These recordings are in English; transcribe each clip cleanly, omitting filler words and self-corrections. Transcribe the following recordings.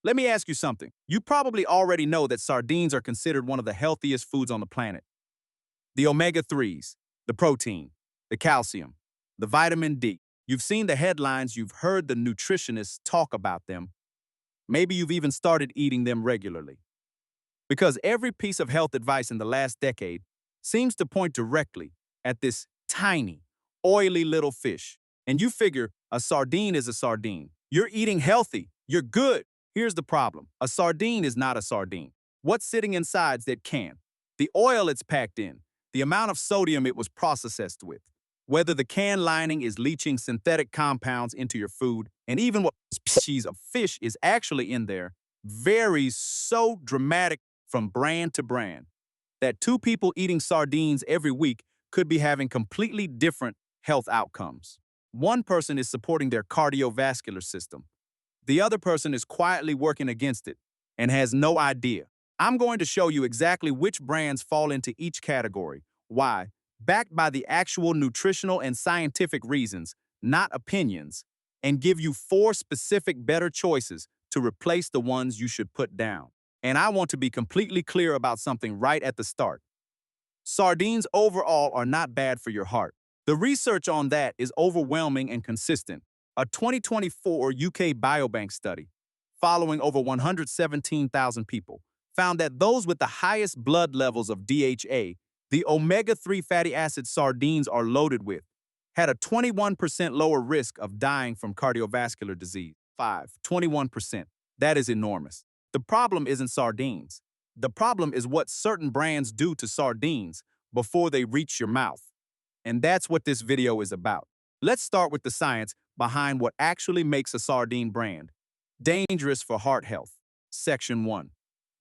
Let me ask you something. You probably already know that sardines are considered one of the healthiest foods on the planet. The omega-3s, the protein, the calcium, the vitamin D. You've seen the headlines, you've heard the nutritionists talk about them. Maybe you've even started eating them regularly. Because every piece of health advice in the last decade seems to point directly at this tiny, oily little fish. And you figure a sardine is a sardine. You're eating healthy. You're good. Here's the problem. A sardine is not a sardine. What's sitting inside's that can? The oil it's packed in, the amount of sodium it was processed with, whether the can lining is leaching synthetic compounds into your food, and even what species of fish is actually in there varies so dramatic from brand to brand that two people eating sardines every week could be having completely different health outcomes. One person is supporting their cardiovascular system. The other person is quietly working against it and has no idea. I'm going to show you exactly which brands fall into each category, why, backed by the actual nutritional and scientific reasons, not opinions, and give you 4 specific better choices to replace the ones you should put down. And I want to be completely clear about something right at the start. Sardines overall are not bad for your heart. The research on that is overwhelming and consistent. A 2024 UK Biobank study, following over 117,000 people, found that those with the highest blood levels of DHA, the omega-3 fatty acid sardines are loaded with, had a 21% lower risk of dying from cardiovascular disease. 21%. That is enormous. The problem isn't sardines. The problem is what certain brands do to sardines before they reach your mouth. And that's what this video is about. Let's start with the science behind what actually makes a sardine brand dangerous for heart health. Section 1.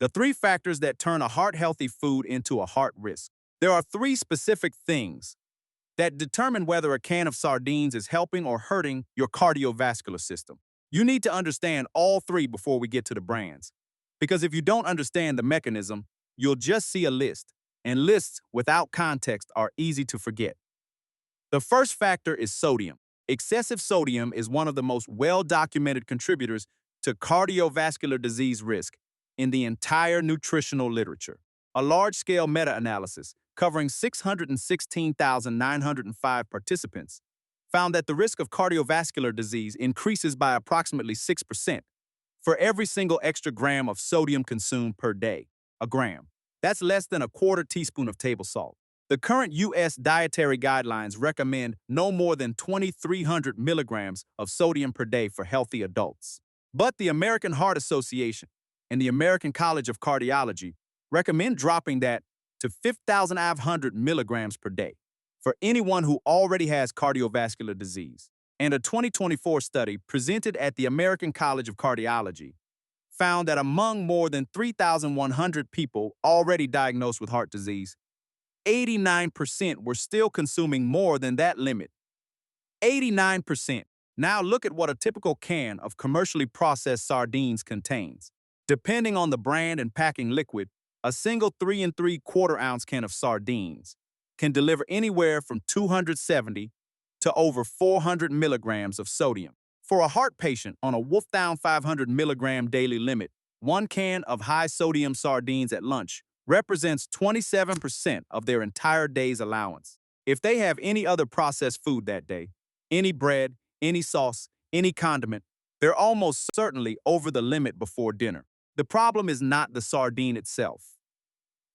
The 3 factors that turn a heart-healthy food into a heart risk. There are 3 specific things that determine whether a can of sardines is helping or hurting your cardiovascular system. You need to understand all 3 before we get to the brands. Because if you don't understand the mechanism, you'll just see a list, and lists without context are easy to forget. The first factor is sodium. Excessive sodium is one of the most well-documented contributors to cardiovascular disease risk in the entire nutritional literature. A large-scale meta-analysis covering 616,905 participants found that the risk of cardiovascular disease increases by approximately 6% for every single extra gram of sodium consumed per day. A gram. That's less than a quarter teaspoon of table salt. The current U.S. dietary guidelines recommend no more than 2,300 milligrams of sodium per day for healthy adults. But the American Heart Association and the American College of Cardiology recommend dropping that to 5,500 milligrams per day for anyone who already has cardiovascular disease. And a 2024 study presented at the American College of Cardiology found that among more than 3,100 people already diagnosed with heart disease, 89% were still consuming more than that limit. 89%. Now look at what a typical can of commercially processed sardines contains. Depending on the brand and packing liquid, a single 3 3/4 ounce can of sardines can deliver anywhere from 270 to over 400 milligrams of sodium. For a heart patient on a Wolfdown 500 milligram daily limit, 1 can of high-sodium sardines at lunch represents 27% of their entire day's allowance. If they have any other processed food that day, any bread, any sauce, any condiment, they're almost certainly over the limit before dinner. The problem is not the sardine itself.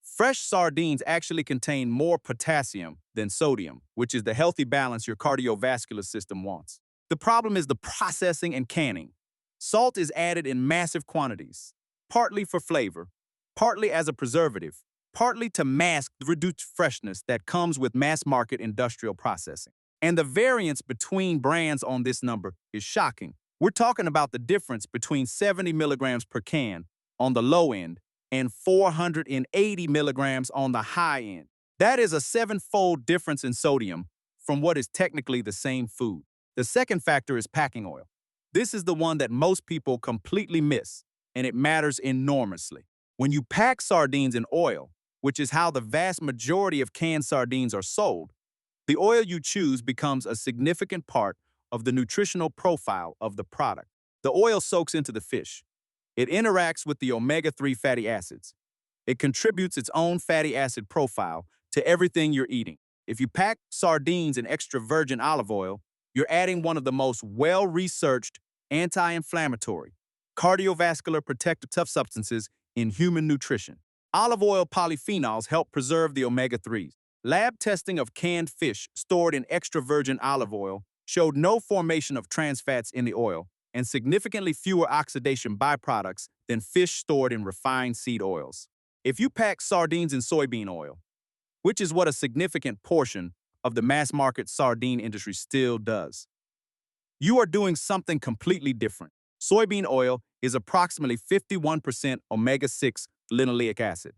Fresh sardines actually contain more potassium than sodium, which is the healthy balance your cardiovascular system wants. The problem is the processing and canning. Salt is added in massive quantities, partly for flavor, partly as a preservative, partly to mask the reduced freshness that comes with mass-market industrial processing. And the variance between brands on this number is shocking. We're talking about the difference between 70 milligrams per can on the low end and 480 milligrams on the high end. That is a 7-fold difference in sodium from what is technically the same food. The second factor is packing oil. This is the one that most people completely miss, and it matters enormously. When you pack sardines in oil, which is how the vast majority of canned sardines are sold, the oil you choose becomes a significant part of the nutritional profile of the product. The oil soaks into the fish, It interacts with the omega-3 fatty acids. It contributes its own fatty acid profile to everything you're eating. If you pack sardines in extra virgin olive oil, you're adding one of the most well-researched anti-inflammatory, cardiovascular protective substances in human nutrition. Olive oil polyphenols help preserve the omega-3s. Lab testing of canned fish stored in extra virgin olive oil showed no formation of trans fats in the oil and significantly fewer oxidation byproducts than fish stored in refined seed oils. If you pack sardines in soybean oil, which is what a significant portion of the mass market sardine industry still does, you are doing something completely different. Soybean oil is approximately 51% omega-6 linoleic acid.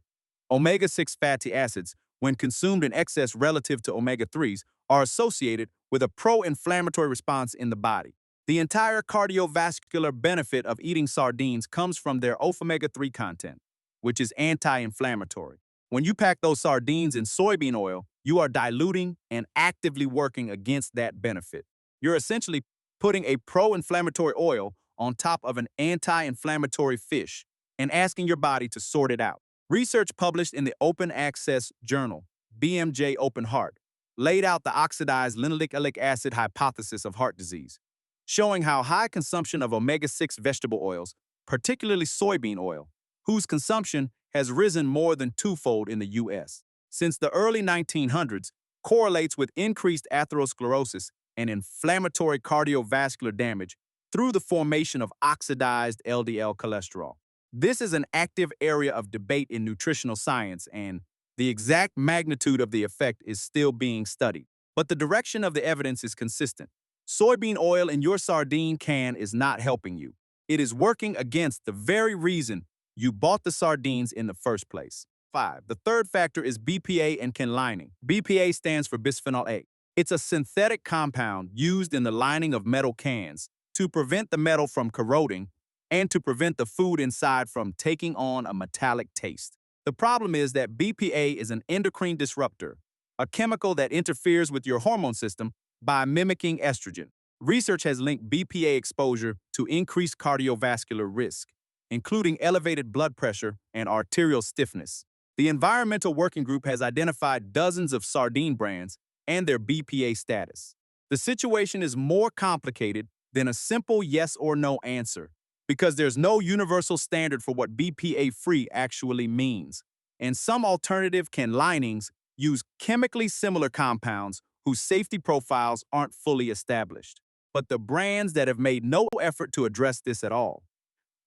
Omega-6 fatty acids, when consumed in excess relative to omega-3s, are associated with a pro-inflammatory response in the body. The entire cardiovascular benefit of eating sardines comes from their omega-3 content, which is anti-inflammatory. When you pack those sardines in soybean oil, you are diluting and actively working against that benefit. You're essentially putting a pro-inflammatory oil on top of an anti-inflammatory fish and asking your body to sort it out. Research published in the Open Access Journal, BMJ Open Heart, laid out the oxidized linoleic acid hypothesis of heart disease, showing how high consumption of omega-6 vegetable oils, particularly soybean oil, whose consumption has risen more than twofold in the U.S. since the early 1900s, correlates with increased atherosclerosis and inflammatory cardiovascular damage through the formation of oxidized LDL cholesterol. This is an active area of debate in nutritional science, and the exact magnitude of the effect is still being studied. But the direction of the evidence is consistent. Soybean oil in your sardine can is not helping you. It is working against the very reason you bought the sardines in the first place. 5. The third factor is BPA and can lining. BPA stands for bisphenol A. It's a synthetic compound used in the lining of metal cans to prevent the metal from corroding and to prevent the food inside from taking on a metallic taste. The problem is that BPA is an endocrine disruptor, a chemical that interferes with your hormone system by mimicking estrogen. Research has linked BPA exposure to increased cardiovascular risk, including elevated blood pressure and arterial stiffness. The Environmental Working Group has identified dozens of sardine brands and their BPA status. The situation is more complicated than a simple yes or no answer, because there's no universal standard for what BPA-free actually means, and some alternative can linings use chemically similar compounds whose safety profiles aren't fully established. But the brands that have made no effort to address this at all,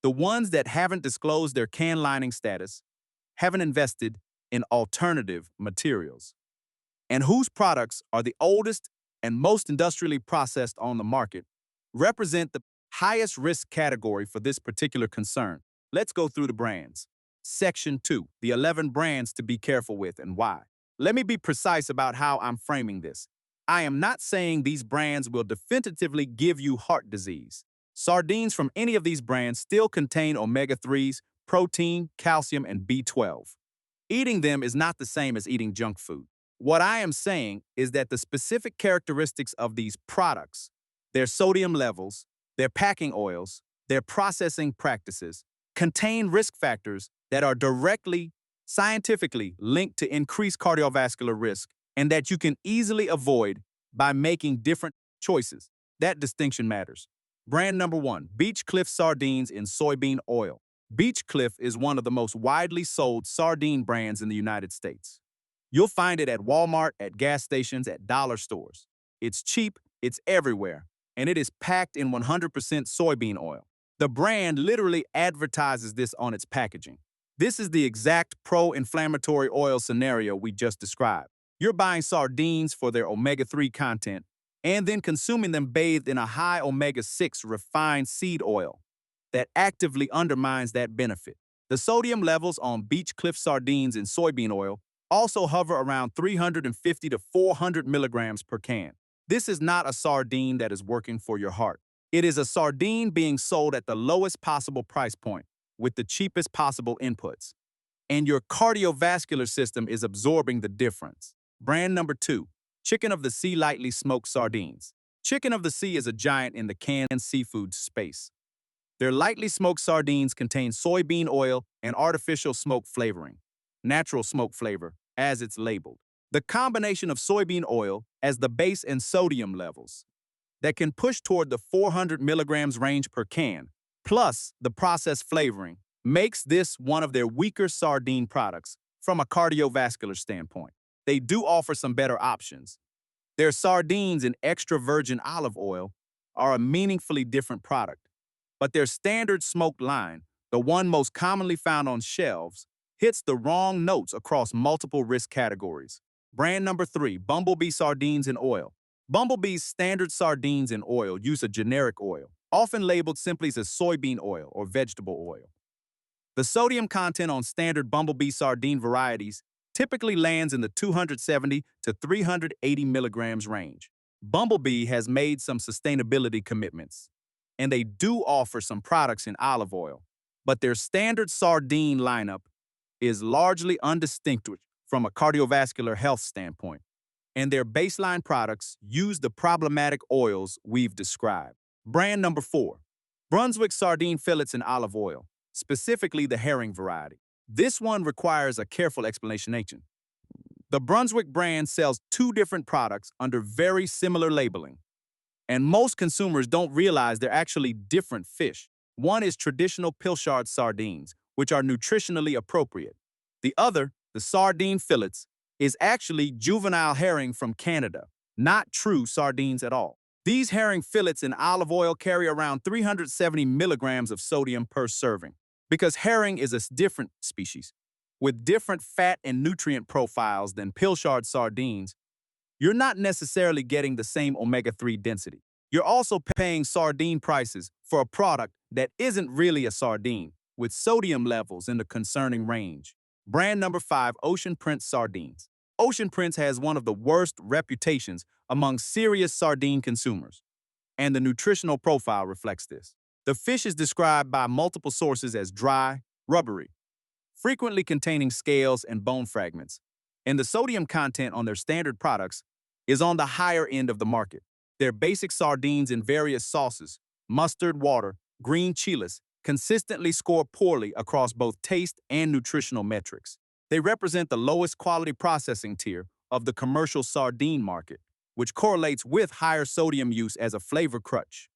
the ones that haven't disclosed their can lining status, haven't invested in alternative materials, and whose products are the oldest and most industrially processed on the market, represent the highest risk category for this particular concern. Let's go through the brands. Section 2, the 11 brands to be careful with and why. Let me be precise about how I'm framing this. I am not saying these brands will definitively give you heart disease. Sardines from any of these brands still contain omega-3s, protein, calcium, and B12. Eating them is not the same as eating junk food. What I am saying is that the specific characteristics of these products, their sodium levels, their packing oils, their processing practices, contain risk factors that are directly, scientifically linked to increased cardiovascular risk and that you can easily avoid by making different choices. That distinction matters. Brand number 1, Beach Cliff Sardines in Soybean Oil. Beach Cliff is one of the most widely sold sardine brands in the United States. You'll find it at Walmart, at gas stations, at dollar stores. It's cheap, it's everywhere, and it is packed in 100% soybean oil. The brand literally advertises this on its packaging. This is the exact pro-inflammatory oil scenario we just described. You're buying sardines for their omega-3 content and then consuming them bathed in a high omega-6 refined seed oil that actively undermines that benefit. The sodium levels on Beach Cliff sardines in soybean oil also hover around 350 to 400 milligrams per can. This is not a sardine that is working for your heart. It is a sardine being sold at the lowest possible price point with the cheapest possible inputs. And your cardiovascular system is absorbing the difference. Brand number 2, Chicken of the Sea Lightly Smoked Sardines. Chicken of the Sea is a giant in the canned seafood space. Their lightly smoked sardines contain soybean oil and artificial smoke flavoring, natural smoke flavor, as it's labeled. The combination of soybean oil as the base and sodium levels that can push toward the 400 milligrams range per can, plus the processed flavoring, makes this one of their weaker sardine products from a cardiovascular standpoint. They do offer some better options. Their sardines in extra virgin olive oil are a meaningfully different product, but their standard smoked line, the one most commonly found on shelves, hits the wrong notes across multiple risk categories. Brand number 3, Bumblebee Sardines in Oil. Bumblebee's standard sardines in oil use a generic oil, often labeled simply as soybean oil or vegetable oil. The sodium content on standard Bumblebee sardine varieties typically lands in the 270 to 380 milligrams range. Bumblebee has made some sustainability commitments, and they do offer some products in olive oil, but their standard sardine lineup is largely undistinguished from a cardiovascular health standpoint, and their baseline products use the problematic oils we've described. Brand number 4, Brunswick Sardine Fillets in Olive Oil, specifically the herring variety. This one requires a careful explanation. The Brunswick brand sells 2 different products under very similar labeling, and most consumers don't realize they're actually different fish. One is traditional pilchard sardines, which are nutritionally appropriate. The other, the sardine fillets, is actually juvenile herring from Canada, not true sardines at all. These herring fillets in olive oil carry around 370 milligrams of sodium per serving. Because herring is a different species, with different fat and nutrient profiles than pilchard sardines, you're not necessarily getting the same omega-3 density. You're also paying sardine prices for a product that isn't really a sardine, with sodium levels in the concerning range. Brand number 5, Ocean Prince Sardines. Ocean Prince has one of the worst reputations among serious sardine consumers, and the nutritional profile reflects this. The fish is described by multiple sources as dry, rubbery, frequently containing scales and bone fragments, and the sodium content on their standard products is on the higher end of the market. Their basic sardines in various sauces, mustard water, green chiles, consistently score poorly across both taste and nutritional metrics. They represent the lowest quality processing tier of the commercial sardine market, which correlates with higher sodium use as a flavor crutch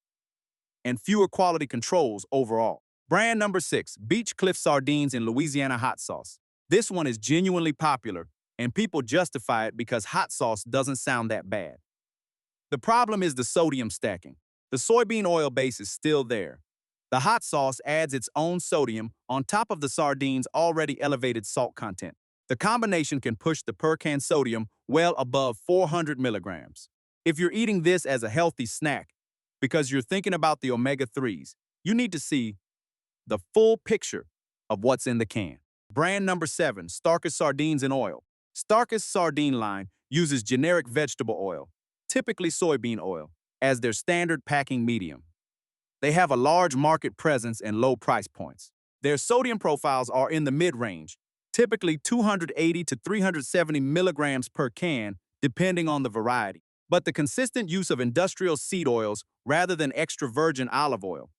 and fewer quality controls overall. Brand number 6, Beach Cliff Sardines in Louisiana Hot Sauce. This one is genuinely popular, and people justify it because hot sauce doesn't sound that bad. The problem is the sodium stacking. The soybean oil base is still there. The hot sauce adds its own sodium on top of the sardines' already elevated salt content. The combination can push the per can sodium well above 400 milligrams. If you're eating this as a healthy snack because you're thinking about the omega-3s, you need to see the full picture of what's in the can. Brand number 7, Starkist Sardines in Oil. Starkist sardine line uses generic vegetable oil, typically soybean oil, as their standard packing medium. They have a large market presence and low price points. Their sodium profiles are in the mid-range, typically 280 to 370 milligrams per can, depending on the variety. But the consistent use of industrial seed oils rather than extra virgin olive oil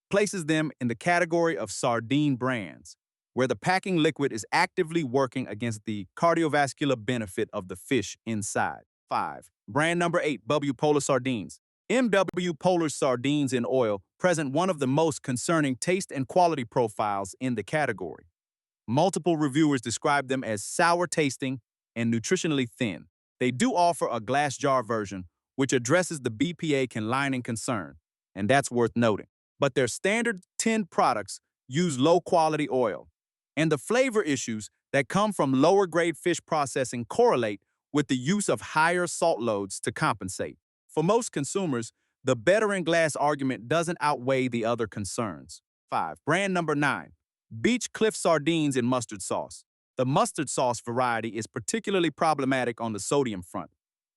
places them in the category of sardine brands, where the packing liquid is actively working against the cardiovascular benefit of the fish inside. 5. Brand number 8, W Polar Sardines. MW Polar Sardines in Oil present one of the most concerning taste and quality profiles in the category. Multiple reviewers describe them as sour tasting and nutritionally thin. They do offer a glass jar version, which addresses the BPA lining concern, and that's worth noting. But their standard tin products use low-quality oil, and the flavor issues that come from lower-grade fish processing correlate with the use of higher salt loads to compensate. For most consumers, the better-in-glass argument doesn't outweigh the other concerns. 5. Brand number 9, Beach Cliff Sardines in Mustard Sauce. The mustard sauce variety is particularly problematic on the sodium front.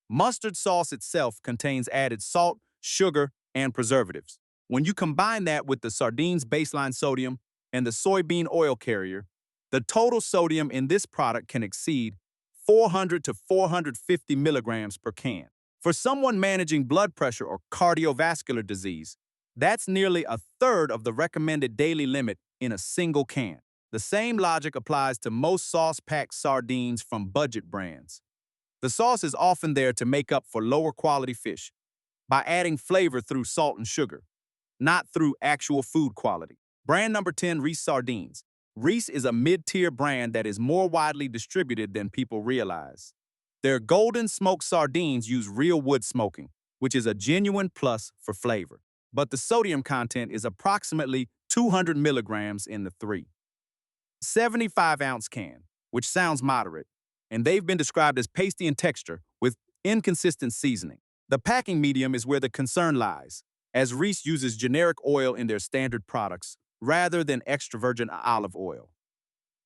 Mustard sauce itself contains added salt, sugar, and preservatives. When you combine that with the sardines' baseline sodium and the soybean oil carrier, the total sodium in this product can exceed 400 to 450 milligrams per can. For someone managing blood pressure or cardiovascular disease, That's nearly a third of the recommended daily limit in a single can. The same logic applies to most sauce-packed sardines from budget brands. The sauce is often there to make up for lower quality fish by adding flavor through salt and sugar, not through actual food quality. Brand number 10, Reese Sardines. Reese is a mid-tier brand that is more widely distributed than people realize. Their golden smoked sardines use real wood smoking, which is a genuine plus for flavor. But the sodium content is approximately 200 milligrams in the 375-ounce can, which sounds moderate, and they've been described as pasty in texture with inconsistent seasoning. The packing medium is where the concern lies, as Reese uses generic oil in their standard products rather than extra virgin olive oil.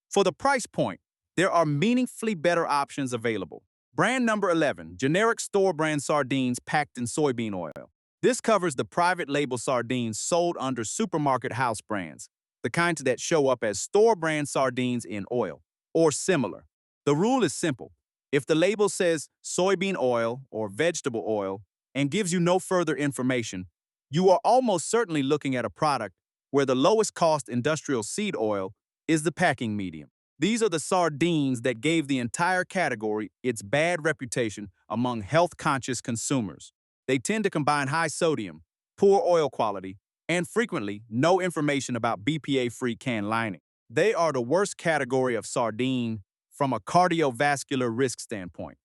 For the price point, there are meaningfully better options available. Brand number 11, generic store-brand sardines packed in soybean oil. This covers the private label sardines sold under supermarket house brands, the kinds that show up as store-brand sardines in oil or similar. The rule is simple. If the label says soybean oil or vegetable oil and gives you no further information, you are almost certainly looking at a product where the lowest cost industrial seed oil is the packing medium. These are the sardines that gave the entire category its bad reputation among health-conscious consumers. They tend to combine high sodium, poor oil quality, and frequently no information about BPA-free can lining. They are the worst category of sardine from a cardiovascular risk standpoint.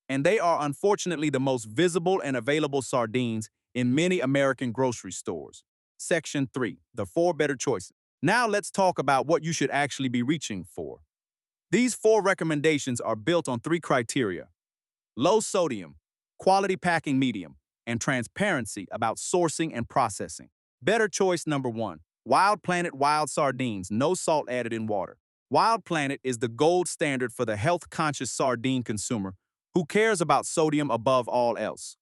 And they are unfortunately the most visible and available sardines in many American grocery stores. Section 3, the 4 better choices. Now let's talk about what you should actually be reaching for. These 4 recommendations are built on 3 criteria: low sodium, quality packing medium, and transparency about sourcing and processing. Better choice number 1, Wild Planet Wild Sardines, no salt added in water. Wild Planet is the gold standard for the health-conscious sardine consumer who cares about sodium above all else.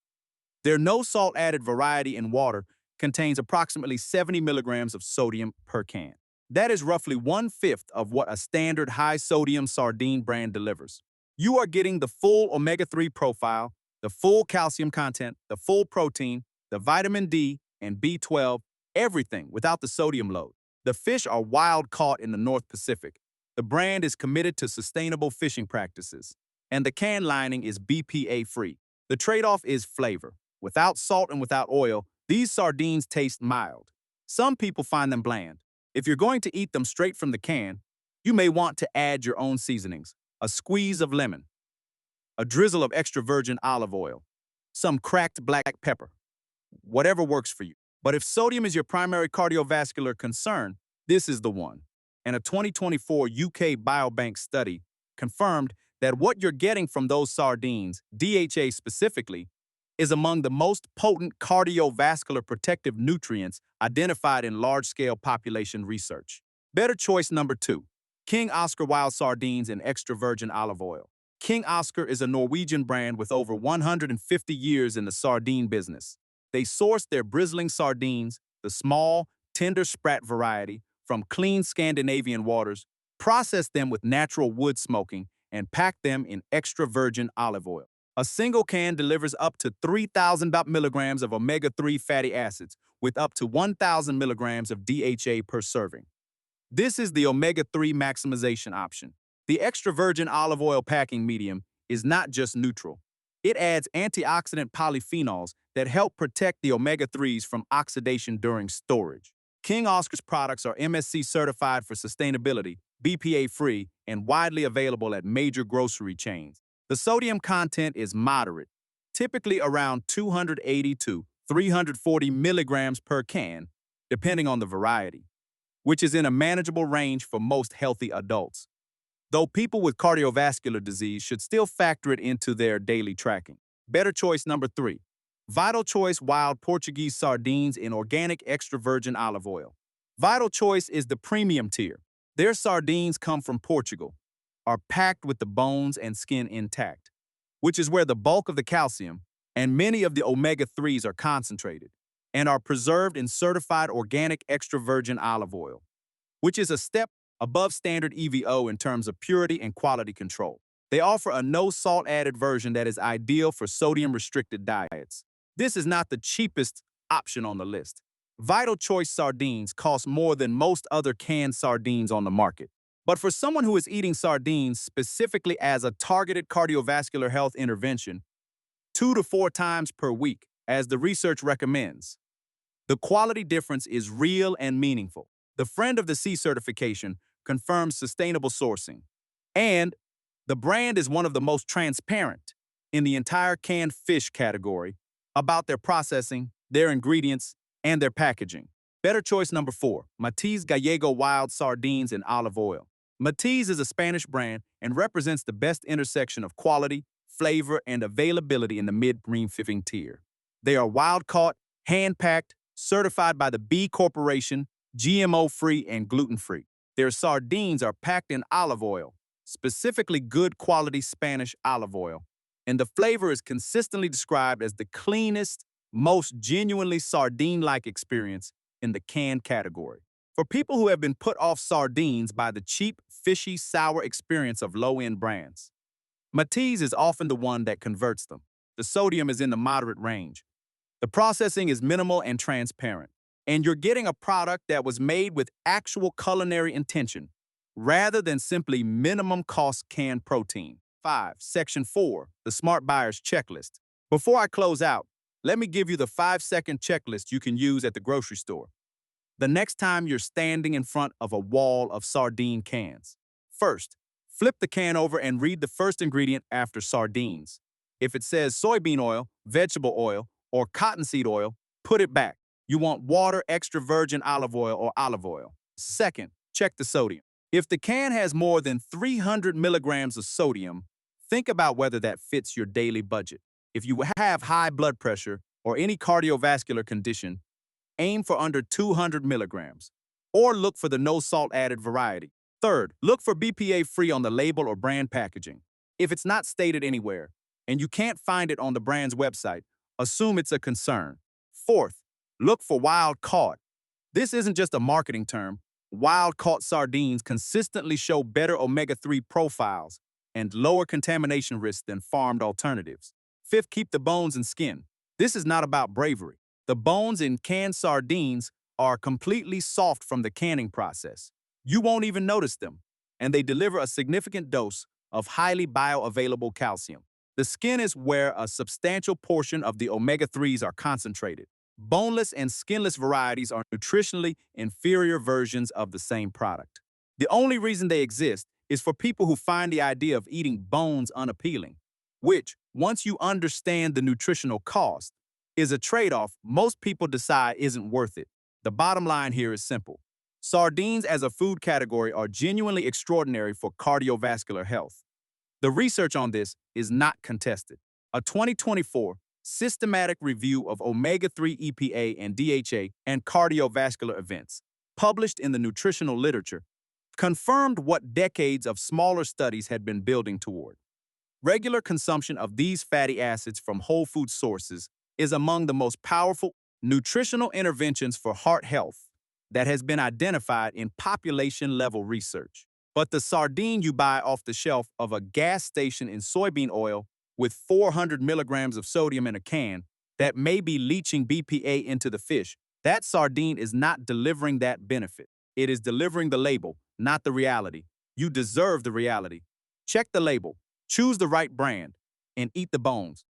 Their no salt added variety in water contains approximately 70 milligrams of sodium per can. That is roughly 1/5 of what a standard high-sodium sardine brand delivers. You are getting the full omega-3 profile, the full calcium content, the full protein, the vitamin D and B12, everything without the sodium load. The fish are wild caught in the North Pacific. The brand is committed to sustainable fishing practices, and the can lining is BPA-free. The trade-off is flavor. Without salt and without oil, these sardines taste mild. Some people find them bland. If you're going to eat them straight from the can, you may want to add your own seasonings: a squeeze of lemon, a drizzle of extra virgin olive oil, some cracked black pepper, whatever works for you. But if sodium is your primary cardiovascular concern, this is the one. And a 2024 UK Biobank study confirmed that what you're getting from those sardines, DHA specifically, is among the most potent cardiovascular protective nutrients identified in large-scale population research. Better choice number 2, King Oscar Wild Sardines in extra virgin olive oil. King Oscar is a Norwegian brand with over 150 years in the sardine business. They source their bristling sardines, the small, tender sprat variety, from clean Scandinavian waters, process them with natural wood smoking, and pack them in extra virgin olive oil. A single can delivers up to 3,000 milligrams of omega-3 fatty acids with up to 1,000 milligrams of DHA per serving. This is the omega-3 maximization option. The extra virgin olive oil packing medium is not just neutral. It adds antioxidant polyphenols that help protect the omega-3s from oxidation during storage. King Oscar's products are MSC certified for sustainability, BPA-free, and widely available at major grocery chains. The sodium content is moderate, typically around 280 to 340 milligrams per can, depending on the variety, which is in a manageable range for most healthy adults, though people with cardiovascular disease should still factor it into their daily tracking. Better choice number 3, Vital Choice Wild Portuguese Sardines in organic extra virgin olive oil. Vital Choice is the premium tier. Their sardines come from Portugal, are packed with the bones and skin intact, which is where the bulk of the calcium and many of the omega-3s are concentrated, and are preserved in certified organic extra virgin olive oil, which is a step above standard EVO in terms of purity and quality control. They offer a no salt added version that is ideal for sodium restricted diets. This is not the cheapest option on the list. Vital Choice sardines cost more than most other canned sardines on the market. But for someone who is eating sardines specifically as a targeted cardiovascular health intervention, 2 to 4 times per week, as the research recommends, the quality difference is real and meaningful. The Friend of the Sea certification confirms sustainable sourcing. And the brand is one of the most transparent in the entire canned fish category about their processing, their ingredients, and their packaging. Better choice number 4, Matiz Gallego Wild Sardines in Olive Oil. Matiz is a Spanish brand and represents the best intersection of quality, flavor, and availability in the mid-green fishing tier. They are wild-caught, hand-packed, certified by the B Corporation, GMO-free and gluten-free. Their sardines are packed in olive oil, specifically good quality Spanish olive oil, and the flavor is consistently described as the cleanest, most genuinely sardine-like experience in the canned category. For people who have been put off sardines by the cheap, fishy, sour experience of low-end brands, Matiz is often the one that converts them. The sodium is in the moderate range. The processing is minimal and transparent, and you're getting a product that was made with actual culinary intention, rather than simply minimum cost canned protein. 5. Section 4, the Smart Buyer's Checklist. Before I close out, let me give you the 5-second checklist you can use at the grocery store the next time you're standing in front of a wall of sardine cans. First, flip the can over and read the first ingredient after sardines. If it says soybean oil, vegetable oil, or cottonseed oil, put it back. You want water, extra virgin olive oil, or olive oil. Second, check the sodium. If the can has more than 300 milligrams of sodium, think about whether that fits your daily budget. If you have high blood pressure or any cardiovascular condition, aim for under 200 milligrams, or look for the no salt added variety. Third, look for BPA-free on the label or brand packaging. If it's not stated anywhere, and you can't find it on the brand's website, assume it's a concern. Fourth, look for wild caught. This isn't just a marketing term. Wild caught sardines consistently show better omega-3 profiles and lower contamination risk than farmed alternatives. Fifth, keep the bones and skin. This is not about bravery. The bones in canned sardines are completely soft from the canning process. You won't even notice them, and they deliver a significant dose of highly bioavailable calcium. The skin is where a substantial portion of the omega-3s are concentrated. Boneless and skinless varieties are nutritionally inferior versions of the same product. The only reason they exist is for people who find the idea of eating bones unappealing, which, once you understand the nutritional cost, is a trade-off most people decide isn't worth it. The bottom line here is simple. Sardines as a food category are genuinely extraordinary for cardiovascular health. The research on this is not contested. A 2024 systematic review of omega-3 EPA and DHA and cardiovascular events, published in the nutritional literature, confirmed what decades of smaller studies had been building toward. Regular consumption of these fatty acids from whole food sources is among the most powerful nutritional interventions for heart health that has been identified in population-level research. But the sardine you buy off the shelf of a gas station in soybean oil with 400 milligrams of sodium in a can that may be leaching BPA into the fish, that sardine is not delivering that benefit. It is delivering the label, not the reality. You deserve the reality. Check the label, choose the right brand, and eat the bones.